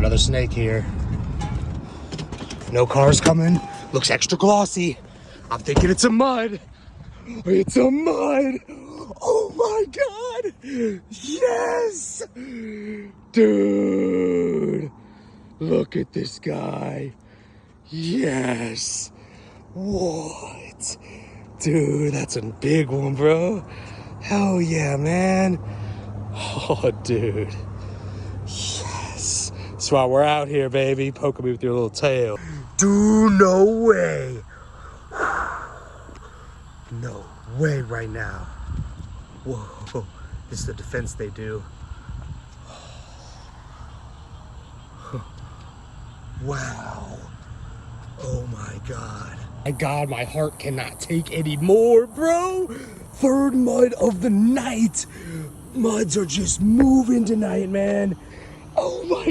another snake here. No cars coming. Looks extra glossy. I'm thinking it's a mud. It's a mud. Oh my God. Yes. Dude. Look at this guy. Yes. What? Dude, that's a big one, bro. Hell yeah, man. Oh, dude. Yes. That's why we're out here, baby. Poking me with your little tail. Dude, no way. No way right now. Whoa. This is the defense they do. Wow. Oh my God. My God, my heart cannot take any more, bro. Third mud of the night. Muds are just moving tonight, man. Oh my